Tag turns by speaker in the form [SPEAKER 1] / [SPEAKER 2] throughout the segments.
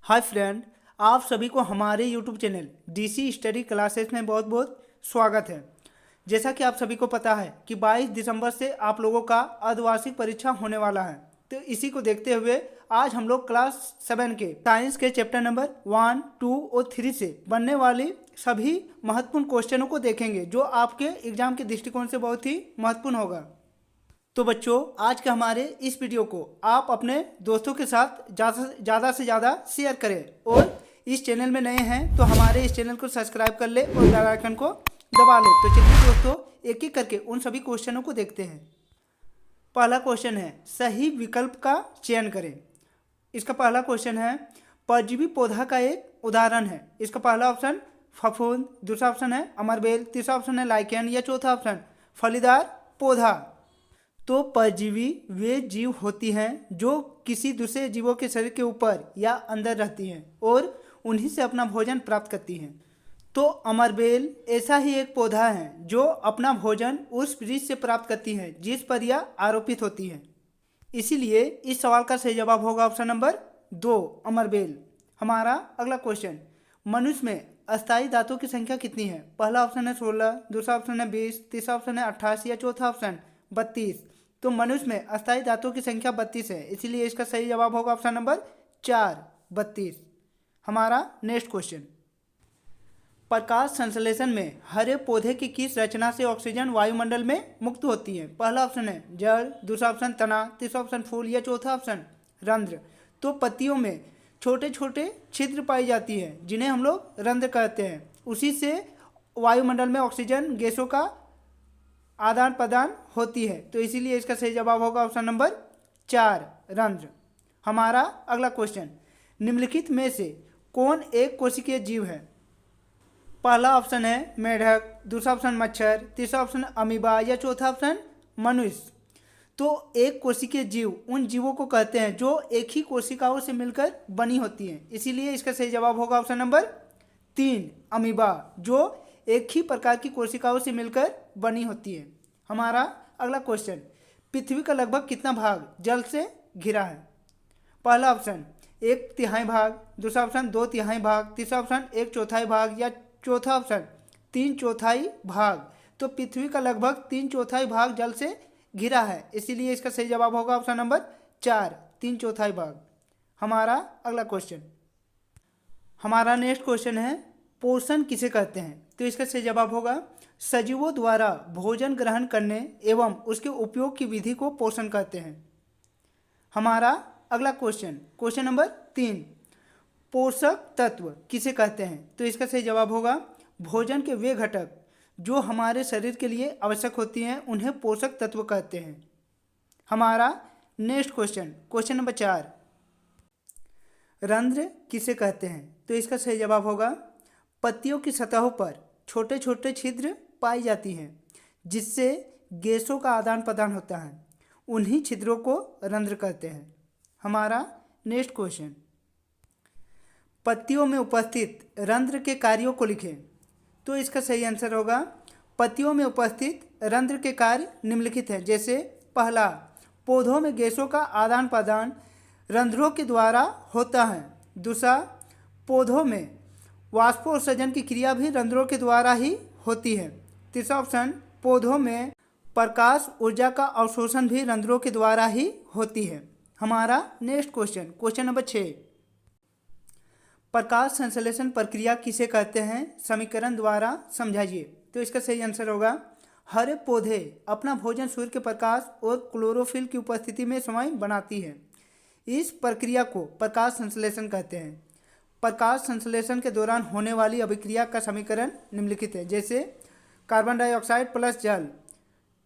[SPEAKER 1] Hi friend, आप सभी को हमारे YouTube channel DC study classes में बहुत बहुत स्वागत है। जैसा कि आप सभी को पता है कि 22 दिसंबर से आप लोगों का अर्धवार्षिक परीक्षा होने वाला है, तो इसी को देखते हुए आज हम लोग क्लास 7 के साइंस के चैप्टर नंबर 1, 2 और 3 से बनने वाली सभी महत्वपूर्ण क्वेश्चनों को देखेंगे, जो आपके एग्जाम के दृष्टिकोण से बहुत ही महत्वपूर्ण होगा। तो बच्चों, आज के हमारे इस वीडियो को आप अपने दोस्तों के साथ ज़्यादा से ज़्यादा शेयर करें और इस चैनल में नए हैं तो हमारे इस चैनल को सब्सक्राइब कर ले और बेल आइकन को दबा ले। तो चलिए दोस्तों, एक एक करके उन सभी क्वेश्चनों को देखते हैं। पहला क्वेश्चन है, सही विकल्प का चयन करें। इसका पहला क्वेश्चन है, परजीवी पौधा का एक उदाहरण है। इसका पहला ऑप्शन फफूंद, दूसरा ऑप्शन है अमरबेल, तीसरा ऑप्शन है लाइकेन या चौथा ऑप्शन फलीदार पौधा। तो परजीवी वे जीव होती हैं जो किसी दूसरे जीवों के शरीर के ऊपर या अंदर रहती हैं और उन्हीं से अपना भोजन प्राप्त करती हैं। तो अमरबेल ऐसा ही एक पौधा है जो अपना भोजन उस वृक्ष से प्राप्त करती है जिस पर यह आरोपित होती है। इसीलिए इस सवाल का सही जवाब होगा ऑप्शन नंबर 2, अमरबेल। हमारा अगला क्वेश्चन, मनुष्य में अस्थायी दांतों की संख्या कितनी है? पहला ऑप्शन है 16, दूसरा ऑप्शन है 20, तीसरा ऑप्शन है 88 या चौथा ऑप्शन 32। तो मनुष्य में अस्थायी दांतों की संख्या 32 है, इसीलिए इसका सही जवाब होगा ऑप्शन नंबर 4, 32। हमारा नेक्स्ट क्वेश्चन, प्रकाश संश्लेषण में हरे पौधे की किस रचना से ऑक्सीजन वायुमंडल में मुक्त होती है? पहला ऑप्शन है जड़, दूसरा ऑप्शन तना, तीसरा ऑप्शन फूल या चौथा ऑप्शन रंध्र। तो पत्तियों में छोटे छोटे छिद्र पाई जाती है जिन्हें हम लोग रंध्र कहते हैं, उसी से वायुमंडल में ऑक्सीजन गैसों का आदान प्रदान होती है। तो इसीलिए इसका सही जवाब होगा ऑप्शन नंबर 4, रंध्र। हमारा अगला क्वेश्चन, निम्नलिखित में से कौन एक कोशिकीय जीव है? पहला ऑप्शन है मेढक, दूसरा ऑप्शन मच्छर, तीसरा ऑप्शन अमीबा या चौथा ऑप्शन मनुष्य। तो एक कोशिकीय जीव उन जीवों को कहते हैं जो एक ही कोशिकाओं से मिलकर बनी होती हैं, इसीलिए इसका सही जवाब होगा ऑप्शन नंबर 3, अमीबा, जो एक ही प्रकार की कोशिकाओं से मिलकर बनी होती है। हमारा अगला क्वेश्चन, पृथ्वी का लगभग कितना भाग जल से घिरा है? पहला ऑप्शन 1/3 भाग, दूसरा ऑप्शन 2/3 भाग, तीसरा ऑप्शन 1/4 भाग या चौथा ऑप्शन 3/4 भाग। तो पृथ्वी का लगभग 3/4 भाग जल से घिरा है, इसीलिए इसका सही जवाब होगा ऑप्शन नंबर 4, 3/4 भाग। हमारा अगला क्वेश्चन, हमारा नेक्स्ट क्वेश्चन है, पोषण किसे कहते हैं? तो इसका सही जवाब होगा सजीवों द्वारा भोजन ग्रहण करने एवं उसके उपयोग की विधि को पोषण कहते हैं। हमारा अगला क्वेश्चन, क्वेश्चन नंबर 3, पोषक तत्व किसे कहते हैं? तो इसका सही जवाब होगा भोजन के वे घटक जो हमारे शरीर के लिए आवश्यक होती हैं उन्हें पोषक तत्व कहते हैं। हमारा नेक्स्ट क्वेश्चन, क्वेश्चन नंबर 4, रंध्र किसे कहते हैं? तो इसका सही जवाब होगा पत्तियों की सतहों पर छोटे छोटे छिद्र पाई जाती हैं जिससे गैसों का आदान प्रदान होता है, उन्हीं छिद्रों को रंध्र कहते हैं। हमारा नेक्स्ट क्वेश्चन, पत्तियों में उपस्थित रंध्र के कार्यों को लिखें। तो इसका सही आंसर होगा पत्तियों में उपस्थित रंध्र के कार्य निम्नलिखित हैं, जैसे पहला, पौधों में गैसों का आदान प्रदान रंध्रों के द्वारा होता है। दूसरा, पौधों में वाष्पोत्सर्जन की क्रिया भी रंध्रों के द्वारा ही होती है। तीसरा ऑप्शन, पौधों में प्रकाश ऊर्जा का अवशोषण भी रंध्रों के द्वारा ही होती है। हमारा नेक्स्ट क्वेश्चन, क्वेश्चन नंबर 6, प्रकाश संश्लेषण प्रक्रिया किसे कहते हैं? समीकरण द्वारा समझाइए। तो इसका सही आंसर होगा हरे पौधे अपना भोजन सूर्य के प्रकाश और क्लोरोफिल की उपस्थिति में स्वयं बनाती है। इस प्रक्रिया को प्रकाश संश्लेषण कहते हैं। प्रकाश संश्लेषण के दौरान होने वाली अभिक्रिया का समीकरण निम्नलिखित है, जैसे कार्बन डाइऑक्साइड प्लस जल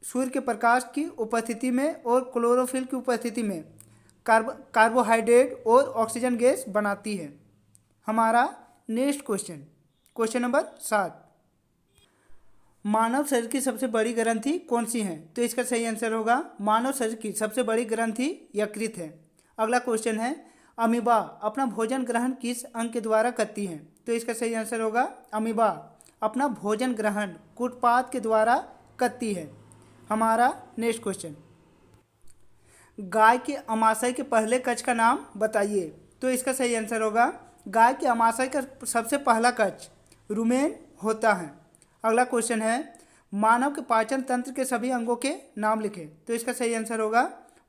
[SPEAKER 1] सूर्य के प्रकाश की उपस्थिति में और क्लोरोफिल की उपस्थिति में कार्बोहाइड्रेट और ऑक्सीजन गैस बनाती है। हमारा नेक्स्ट क्वेश्चन, क्वेश्चन नंबर 7, मानव शरीर की सबसे बड़ी ग्रंथि कौन सी है? तो इसका सही आंसर होगा मानव शरीर की सबसे बड़ी ग्रंथि यकृत है। अगला क्वेश्चन है, अमीबा अपना भोजन ग्रहण किस अंग के द्वारा करती हैं? तो इसका सही आंसर होगा अमीबा अपना भोजन ग्रहण कूटपाद के द्वारा करती है। हमारा नेक्स्ट क्वेश्चन, गाय के अमाशय के पहले कक्ष का नाम बताइए। तो इसका सही आंसर होगा गाय के अमाशय का सबसे पहला कक्ष रुमेन होता है। अगला क्वेश्चन है मानव के पाचन तंत्र के सभी अंगों के नाम लिखें। तो इसका सही आंसर होगा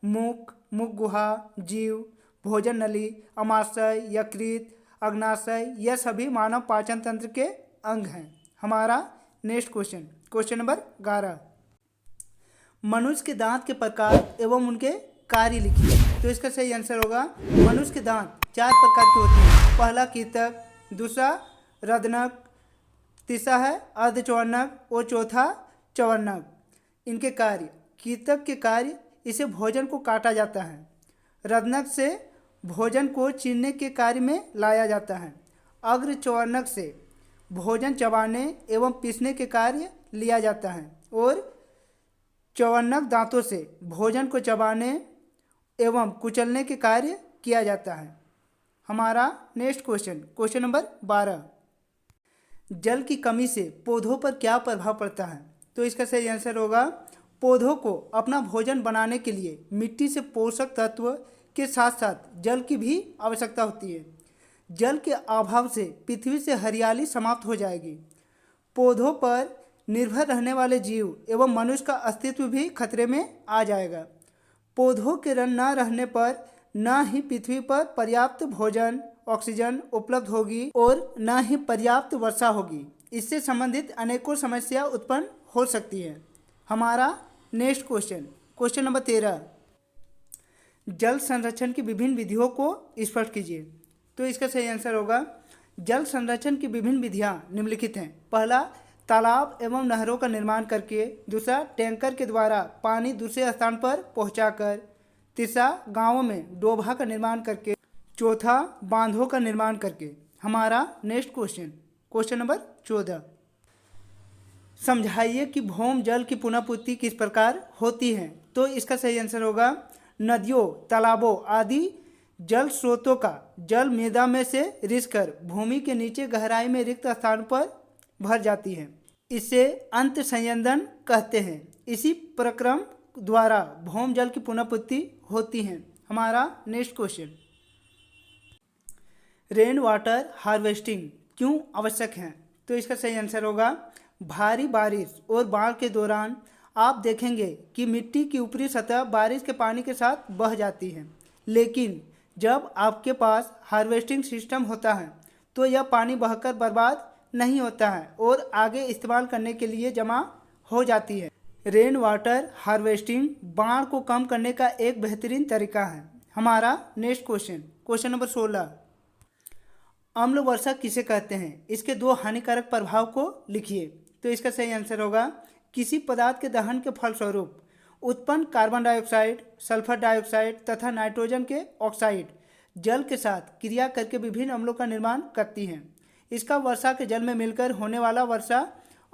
[SPEAKER 1] मुख, मुख गुहा, जीव, भोजन नली, अमाशय, यकृत, अग्नाशय, यह सभी मानव पाचन तंत्र के अंग हैं। हमारा नेक्स्ट क्वेश्चन नंबर 11, मनुष्य के दांत के प्रकार एवं उनके कार्य लिखिए। तो इसका सही आंसर होगा मनुष्य के दांत 4 प्रकार के होते हैं। पहला कीतक, दूसरा रदनक, तीसरा है अर्धचौवर्णक और चौथा चौवर्णक। इनके कार्य, कीतक के कार्य, इसे भोजन को काटा जाता है। रदनक से भोजन को चीरने के कार्य में लाया जाता है। अर्धचौवर्णक से भोजन चबाने एवं पीसने के कार्य लिया जाता है और चौवर्णक दांतों से भोजन को चबाने एवं कुचलने के कार्य किया जाता है। हमारा नेक्स्ट क्वेश्चन नंबर 12, जल की कमी से पौधों पर क्या प्रभाव पड़ता है। तो इसका सही आंसर होगा पौधों को अपना भोजन बनाने के लिए मिट्टी से पोषक तत्व के साथ साथ जल की भी आवश्यकता होती है। जल के अभाव से पृथ्वी से हरियाली समाप्त हो जाएगी। पौधों पर निर्भर रहने वाले जीव एवं मनुष्य का अस्तित्व भी खतरे में आ जाएगा। पौधों के रन न रहने पर न ही पृथ्वी पर पर्याप्त भोजन, ऑक्सीजन उपलब्ध होगी और न ही पर्याप्त वर्षा होगी। इससे संबंधित अनेकों समस्या उत्पन्न हो सकती है। हमारा नेक्स्ट क्वेश्चन नंबर 13, जल संरक्षण की विभिन्न विधियों को स्पष्ट कीजिए। तो इसका सही आंसर होगा जल संरक्षण की विभिन्न विधियां निम्नलिखित हैं। पहला, तालाब एवं नहरों का निर्माण करके। दूसरा, टैंकर के द्वारा पानी दूसरे स्थान पर पहुंचाकर। तीसरा, गांवों में डोभा का निर्माण करके। चौथा, बांधों का निर्माण करके। हमारा नेक्स्ट क्वेश्चन नंबर 14, समझाइए कि भौम जल की पुनःपूर्ति किस प्रकार होती है। तो इसका सही आंसर होगा नदियों, तालाबों आदि जल स्रोतों का जल मृदा में से रिसकर भूमि के नीचे गहराई में रिक्त स्थान पर भर जाती है। इसे अंत संयंदन कहते हैं। इसी प्रक्रम द्वारा भौम जल की पुनःपूर्ति होती है। हमारा next question, rain water harvesting क्यों आवश्यक है। तो इसका सही आंसर होगा भारी बारिश और बाढ़ के दौरान आप देखेंगे कि मिट्टी की ऊपरी सतह बारिश के पानी के साथ बह जाती है, लेकिन जब आपके पास हार्वेस्टिंग सिस्टम होता है तो यह पानी बहकर बर्बाद नहीं होता है और आगे इस्तेमाल करने के लिए जमा हो जाती है। रेन वाटर हार्वेस्टिंग बाढ़ को कम करने का एक बेहतरीन तरीका है। हमारा नेक्स्ट क्वेश्चन नंबर 16, अम्ल वर्षा किसे कहते हैं। इसके 2 हानिकारक प्रभाव को लिखिए। तो इसका सही आंसर होगा किसी पदार्थ के दहन के फलस्वरूप उत्पन्न कार्बन डाइऑक्साइड, सल्फर डाइऑक्साइड तथा नाइट्रोजन के ऑक्साइड जल के साथ क्रिया करके विभिन्न अम्लों का निर्माण करती हैं। इसका वर्षा के जल में मिलकर होने वाला वर्षा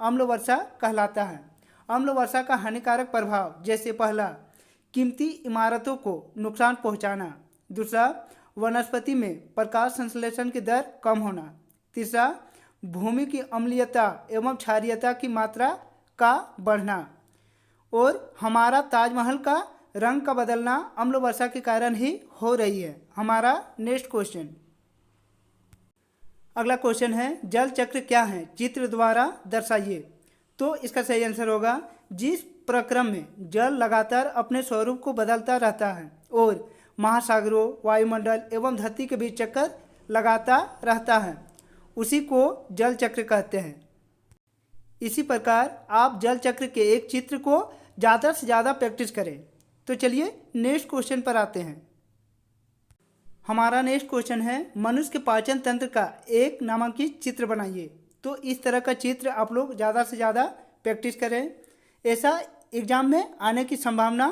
[SPEAKER 1] अम्ल वर्षा कहलाता है। अम्ल वर्षा का हानिकारक प्रभाव जैसे पहला, कीमती इमारतों को नुकसान पहुंचाना। दूसरा, वनस्पति में प्रकाश संश्लेषण की दर कम होना। तीसरा, भूमि की अम्लीयता एवं क्षारीयता की मात्रा का बढ़ना। और हमारा ताजमहल का रंग का बदलना अम्ल वर्षा के कारण ही हो रही है। हमारा नेक्स्ट अगला क्वेश्चन है जल चक्र क्या है, चित्र द्वारा दर्शाइए। तो इसका सही आंसर होगा जिस प्रक्रम में जल लगातार अपने स्वरूप को बदलता रहता है और महासागरों, वायुमंडल एवं धरती के बीच चक्कर लगाता रहता है, उसी को जल चक्र कहते हैं। इसी प्रकार आप जल चक्र के एक चित्र को ज़्यादा से ज़्यादा प्रैक्टिस करें। तो चलिए नेक्स्ट क्वेश्चन पर आते हैं। हमारा नेक्स्ट क्वेश्चन है मनुष्य के पाचन तंत्र का एक नामांकित चित्र बनाइए। तो इस तरह का चित्र आप लोग ज़्यादा से ज़्यादा प्रैक्टिस करें, ऐसा एग्जाम में आने की संभावना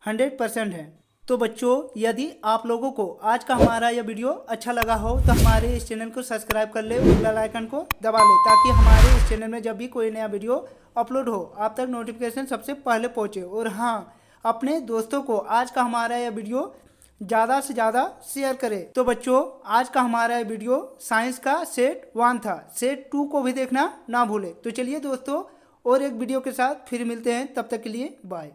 [SPEAKER 1] 100% है। तो बच्चों, यदि आप लोगों को आज का हमारा यह वीडियो अच्छा लगा हो तो हमारे इस चैनल को सब्सक्राइब कर ले और बेल आइकन को दबा ले, ताकि हमारे इस चैनल में जब भी कोई नया वीडियो अपलोड हो आप तक नोटिफिकेशन सबसे पहले पहुंचे। और हाँ, अपने दोस्तों को आज का हमारा यह वीडियो ज़्यादा से ज़्यादा शेयर करें। तो बच्चों, आज का हमारा यह वीडियो साइंस का सेट 1 था, सेट 2 को भी देखना ना भूलें। तो चलिए दोस्तों, और एक वीडियो के साथ फिर मिलते हैं, तब तक के लिए बाय।